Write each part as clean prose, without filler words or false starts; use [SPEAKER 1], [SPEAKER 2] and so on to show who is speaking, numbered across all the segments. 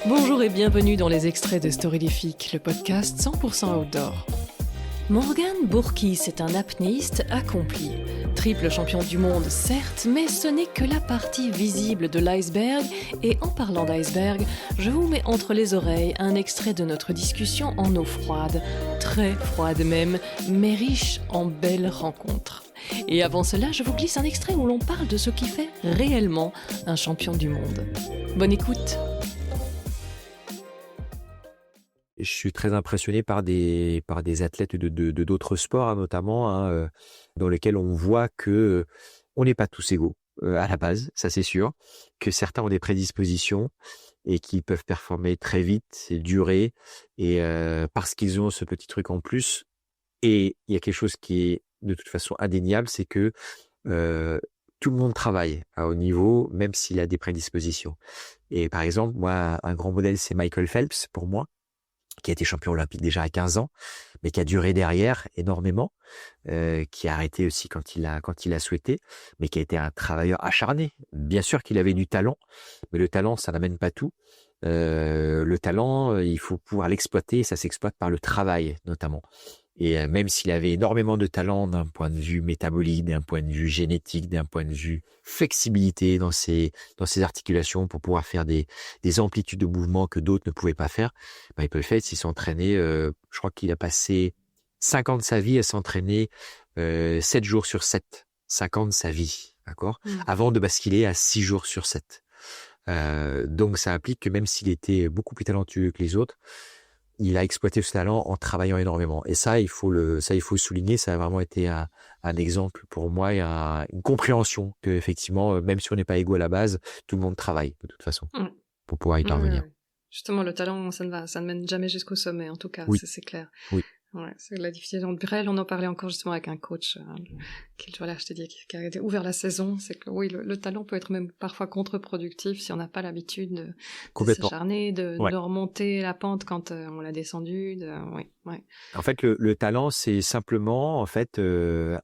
[SPEAKER 1] Bonjour et bienvenue dans les extraits de Storylifique, le podcast 100% outdoor. Morgan Bourkis est un apnéiste accompli. Triple champion du monde, certes, mais ce n'est que la partie visible de l'iceberg. Et en parlant d'iceberg, je vous mets entre les oreilles un extrait de notre discussion en eau froide. Très froide même, mais riche en belles rencontres. Et avant cela, je vous glisse un extrait où l'on parle de ce qui fait réellement un champion du monde. Bonne écoute!
[SPEAKER 2] Je suis très impressionné par des athlètes de d'autres sports, notamment, dans lesquels on voit que on n'est pas tous égaux à la base, ça c'est sûr, que certains ont des prédispositions et qui peuvent performer très vite et durer, et parce qu'ils ont ce petit truc en plus. Et il y a quelque chose qui est de toute façon indéniable, c'est que tout le monde travaille à haut niveau, même s'il a des prédispositions. Et par exemple, moi, un grand modèle, c'est Michael Phelps pour moi, qui a été champion olympique déjà à 15 ans, mais qui a duré derrière énormément, qui a arrêté aussi quand il a souhaité, mais qui a été un travailleur acharné. Bien sûr qu'il avait du talent, mais le talent, ça n'amène pas tout. Le talent, il faut pouvoir l'exploiter, et ça s'exploite par le travail notamment. Et même s'il avait énormément de talent d'un point de vue métabolique, d'un point de vue génétique, d'un point de vue flexibilité dans ses articulations pour pouvoir faire des amplitudes de mouvement que d'autres ne pouvaient pas faire, Michael Phelps, il s'entraînait, je crois qu'il a passé 5 ans de sa vie à s'entraîner 7 jours sur 7. 5 ans de sa vie, d'accord, avant de basculer à 6 jours sur 7. Donc ça implique que même s'il était beaucoup plus talentueux que les autres, il a exploité ce talent en travaillant énormément. Et ça, il faut le souligner. Ça a vraiment été un exemple pour moi et une compréhension que, effectivement, même si on n'est pas égaux à la base, tout le monde travaille de toute façon pour pouvoir y parvenir.
[SPEAKER 1] Justement, le talent, ça ne mène jamais jusqu'au sommet, en tout cas,
[SPEAKER 2] Oui.
[SPEAKER 1] ça, c'est clair.
[SPEAKER 2] Oui.
[SPEAKER 1] Ouais, c'est la diffusion de Brel, on en parlait encore justement avec un coach qui a ouvert la saison. C'est que oui, le talent peut être même parfois contre-productif si on n'a pas l'habitude de s'acharner, de remonter la pente quand on l'a descendue. Ouais.
[SPEAKER 2] En fait, le talent, c'est simplement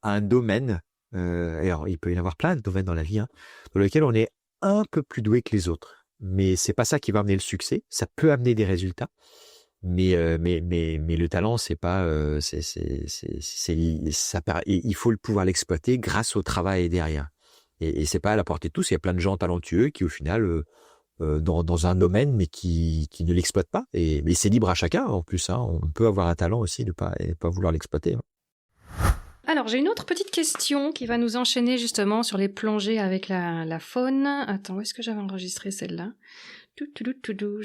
[SPEAKER 2] un domaine. Alors, il peut y en avoir plein de domaines dans la vie, dans lequel on est un peu plus doué que les autres. Mais c'est pas ça qui va amener le succès. Ça peut amener des résultats. Mais le talent, c'est pas, il faut pouvoir l'exploiter grâce au travail derrière. Et c'est pas à la portée de tous. Il y a plein de gens talentueux qui, au final, dans un domaine, mais qui ne l'exploitent pas. Mais c'est libre à chacun, en plus. On peut avoir un talent aussi de pas vouloir l'exploiter.
[SPEAKER 1] Alors, j'ai une autre petite question qui va nous enchaîner justement sur les plongées avec la faune. Attends, où est-ce que j'avais enregistré celle-là ?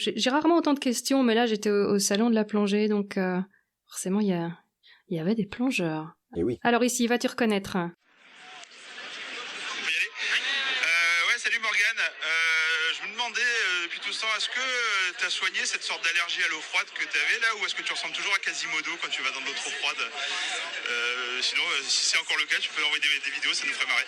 [SPEAKER 1] J'ai rarement autant de questions, mais là j'étais au salon de la plongée, donc forcément il y avait des plongeurs.
[SPEAKER 2] Et oui.
[SPEAKER 1] Alors ici, vas-tu reconnaître?
[SPEAKER 3] On peut y aller. Ouais, salut Morgane. Je me demandais depuis tout ce temps, est-ce que tu as soigné cette sorte d'allergie à l'eau froide que tu avais là, ou est-ce que tu ressembles toujours à Quasimodo quand tu vas dans de l'eau trop froide? Sinon, si c'est encore le cas, tu peux envoyer des vidéos, ça nous ferait marrer.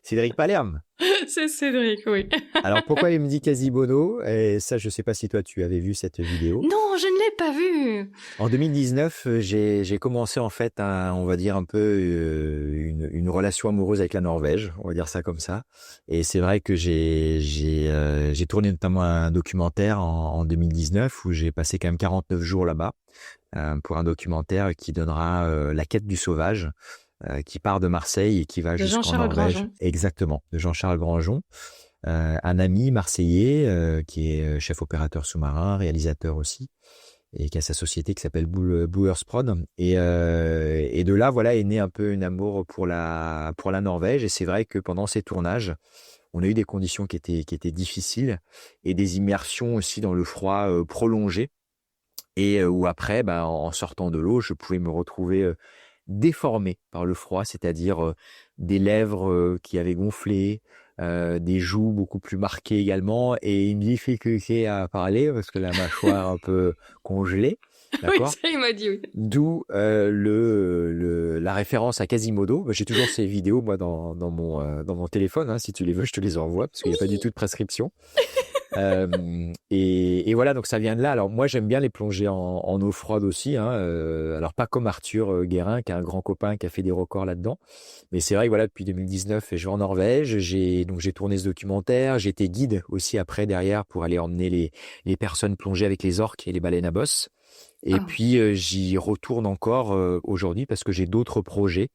[SPEAKER 2] Cédric Palerme.
[SPEAKER 1] C'est Cédric, oui.
[SPEAKER 2] Alors pourquoi il me dit Quasimodo? Et ça, je sais pas si toi tu avais vu cette vidéo.
[SPEAKER 1] Non, je ne l'ai pas vue.
[SPEAKER 2] En 2019, j'ai commencé on va dire un peu une relation amoureuse avec la Norvège, on va dire ça comme ça. Et c'est vrai que j'ai tourné notamment un documentaire en 2019 où j'ai passé quand même 49 jours là-bas pour un documentaire qui donnera la quête du sauvage. Qui part de Marseille et qui va jusqu'en Norvège.
[SPEAKER 1] Grangeon.
[SPEAKER 2] Exactement, de Jean-Charles Grangeon, un ami marseillais qui est chef opérateur sous-marin, réalisateur aussi, et qui a sa société qui s'appelle Blue Earth Prod. Et de là, voilà, est né un peu un amour pour la Norvège. Et c'est vrai que pendant ces tournages, on a eu des conditions qui étaient difficiles et des immersions aussi dans le froid prolongé. Et où après, en sortant de l'eau, je pouvais me retrouver déformé par le froid, c'est-à-dire des lèvres qui avaient gonflé, des joues beaucoup plus marquées également, et une difficulté à parler parce que la mâchoire un peu congelée. D'accord.
[SPEAKER 1] Oui, ça il m'a dit, oui.
[SPEAKER 2] D'où la référence à Quasimodo. J'ai toujours ces vidéos moi dans mon téléphone. Si tu les veux, je te les envoie parce qu'il n'y a pas du tout de prescription. Et voilà, donc ça vient de là. Alors moi, j'aime bien les plongées en eau froide aussi, hein. Alors pas comme Arthur Guérin, qui est un grand copain qui a fait des records là-dedans. Mais c'est vrai que voilà, depuis 2019, je vais en Norvège. J'ai tourné ce documentaire. J'ai été guide aussi après derrière pour aller emmener les personnes plonger avec les orques et les baleines à bosse. Et puis j'y retourne encore aujourd'hui parce que j'ai d'autres projets,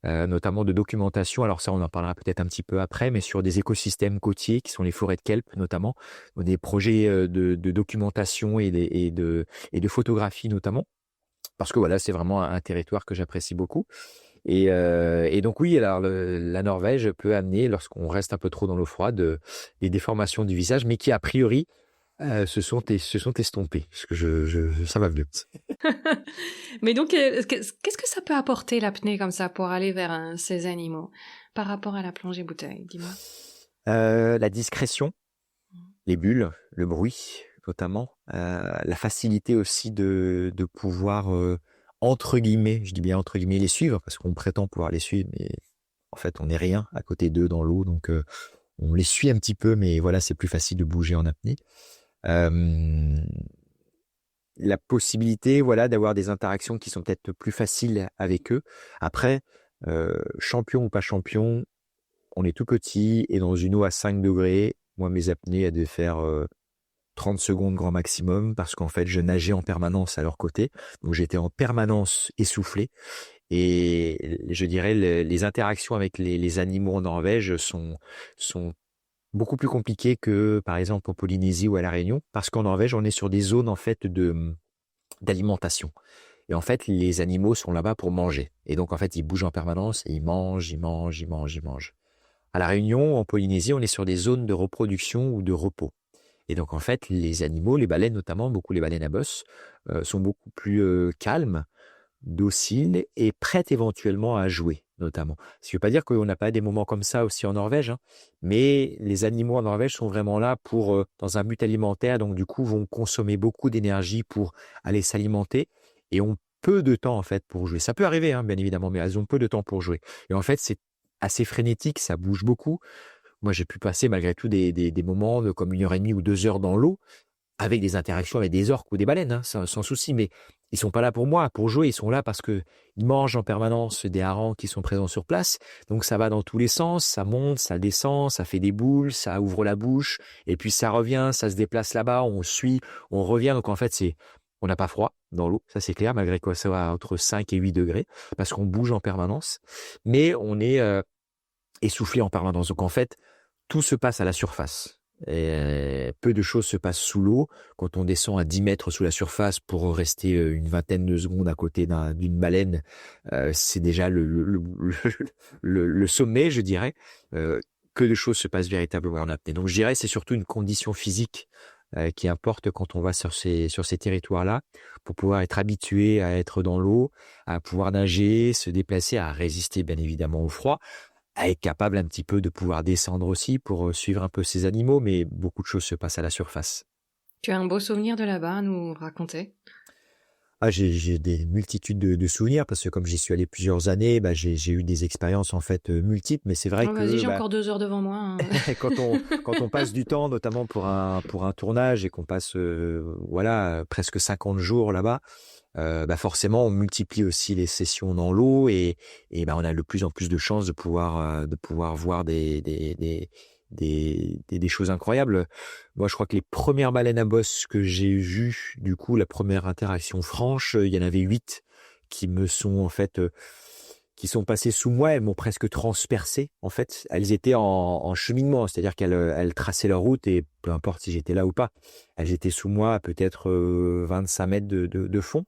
[SPEAKER 2] notamment de documentation. Alors ça, on en parlera peut-être un petit peu après, mais sur des écosystèmes côtiers qui sont les forêts de kelp notamment, des projets de documentation et de photographie notamment, parce que voilà, c'est vraiment un territoire que j'apprécie beaucoup. Et donc oui, alors la Norvège peut amener, lorsqu'on reste un peu trop dans l'eau froide, des déformations du visage, mais qui a priori se sont estompés, parce que ça va mieux.
[SPEAKER 1] Mais donc, qu'est-ce que ça peut apporter l'apnée comme ça pour aller vers ces animaux par rapport à la plongée bouteille, dis-moi.
[SPEAKER 2] La discrétion, les bulles, le bruit notamment, la facilité aussi de pouvoir, entre guillemets, je dis bien entre guillemets, les suivre, parce qu'on prétend pouvoir les suivre, mais en fait on n'est rien à côté d'eux dans l'eau, donc on les suit un petit peu, mais voilà, c'est plus facile de bouger en apnée. La possibilité, voilà, d'avoir des interactions qui sont peut-être plus faciles avec eux. Après, champion ou pas champion, on est tout petit et dans une eau à 5 degrés, moi mes apnées elles devaient faire 30 secondes grand maximum parce qu'en fait je nageais en permanence à leur côté, donc j'étais en permanence essoufflé. Et je dirais les interactions avec les animaux en Norvège sont beaucoup plus compliqué que, par exemple, en Polynésie ou à La Réunion, parce qu'en Norvège, on est sur des zones, en fait, d'alimentation. Et en fait, les animaux sont là-bas pour manger. Et donc, en fait, ils bougent en permanence et ils mangent. À La Réunion, en Polynésie, on est sur des zones de reproduction ou de repos. Et donc, en fait, les animaux, les baleines notamment, beaucoup les baleines à bosse, sont beaucoup plus calmes, dociles et prêtes éventuellement à jouer, notamment. Ce qui ne veut pas dire qu'on n'a pas des moments comme ça aussi en Norvège, hein, mais les animaux en Norvège sont vraiment là pour, dans un but alimentaire, donc du coup vont consommer beaucoup d'énergie pour aller s'alimenter et ont peu de temps en fait pour jouer. Ça peut arriver, hein, bien évidemment, mais elles ont peu de temps pour jouer. Et en fait, c'est assez frénétique, ça bouge beaucoup. Moi, j'ai pu passer malgré tout des moments de comme 1h30 ou 2 heures dans l'eau, avec des interactions avec des orques ou des baleines, hein, sans souci, mais ils sont pas là pour moi, pour jouer, ils sont là parce que ils mangent en permanence des harengs qui sont présents sur place, donc ça va dans tous les sens, ça monte, ça descend, ça fait des boules, ça ouvre la bouche, et puis ça revient, ça se déplace là-bas, on suit, on revient, donc en fait on n'a pas froid dans l'eau, ça c'est clair, malgré quoi ça va entre 5 et 8 degrés, parce qu'on bouge en permanence, mais on est essoufflé en permanence, donc en fait tout se passe à la surface. Et peu de choses se passent sous l'eau. Quand on descend à 10 mètres sous la surface pour rester une vingtaine de secondes à côté d'une baleine, c'est déjà le sommet, je dirais. Que de choses se passent véritablement en apnée. Donc je dirais c'est surtout une condition physique qui importe quand on va sur ces territoires-là, pour pouvoir être habitué à être dans l'eau, à pouvoir nager, se déplacer, à résister bien évidemment au froid, à être capable un petit peu de pouvoir descendre aussi pour suivre un peu ces animaux, mais beaucoup de choses se passent à la surface.
[SPEAKER 1] Tu as un beau souvenir de là-bas à nous raconter?
[SPEAKER 2] J'ai des multitudes de souvenirs parce que comme j'y suis allé plusieurs années, j'ai eu des expériences en fait multiples, mais c'est vrai que
[SPEAKER 1] vas-y, j'ai encore 2 heures devant moi, hein.
[SPEAKER 2] quand on passe du temps, notamment pour un tournage et qu'on passe voilà presque 50 jours là-bas, forcément on multiplie aussi les sessions dans l'eau et on a de plus en plus de chances de pouvoir voir des choses incroyables. Moi, je crois que les premières baleines à bosse que j'ai vues, du coup, la première interaction franche, il y en avait 8 qui me sont en fait qui sont passées sous moi. Elles m'ont presque transpercé. En fait, elles étaient en cheminement, c'est-à-dire qu'elles traçaient leur route et peu importe si j'étais là ou pas, elles étaient sous moi à peut-être 25 mètres de fond.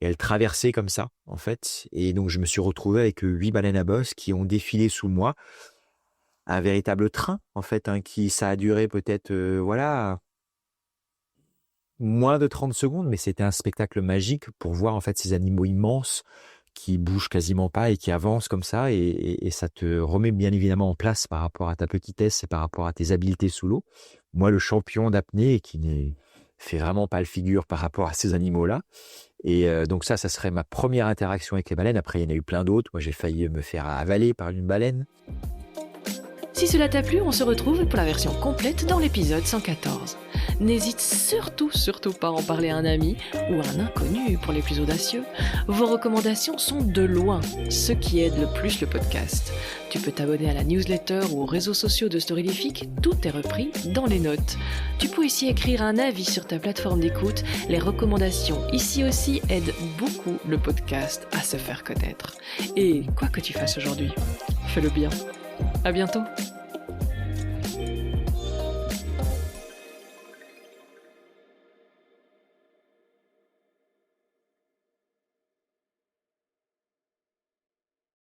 [SPEAKER 2] Et elles traversaient comme ça, en fait. Et donc, je me suis retrouvé avec 8 baleines à bosse qui ont défilé sous moi. Un véritable train, en fait, hein, ça a duré peut-être, moins de 30 secondes, mais c'était un spectacle magique pour voir, en fait, ces animaux immenses qui bougent quasiment pas et qui avancent comme ça, et ça te remet bien évidemment en place par rapport à ta petitesse et par rapport à tes habiletés sous l'eau. Moi, le champion d'apnée qui ne fait vraiment pas le figure par rapport à ces animaux-là. Et donc ça serait ma première interaction avec les baleines. Après, il y en a eu plein d'autres. Moi, j'ai failli me faire avaler par une baleine.
[SPEAKER 1] Si cela t'a plu, on se retrouve pour la version complète dans l'épisode 114. N'hésite surtout pas à en parler à un ami ou à un inconnu pour les plus audacieux. Vos recommandations sont de loin ce qui aide le plus le podcast. Tu peux t'abonner à la newsletter ou aux réseaux sociaux de Storylifique, tout est repris dans les notes. Tu peux aussi écrire un avis sur ta plateforme d'écoute. Les recommandations ici aussi aident beaucoup le podcast à se faire connaître. Et quoi que tu fasses aujourd'hui, fais-le bien. À bientôt.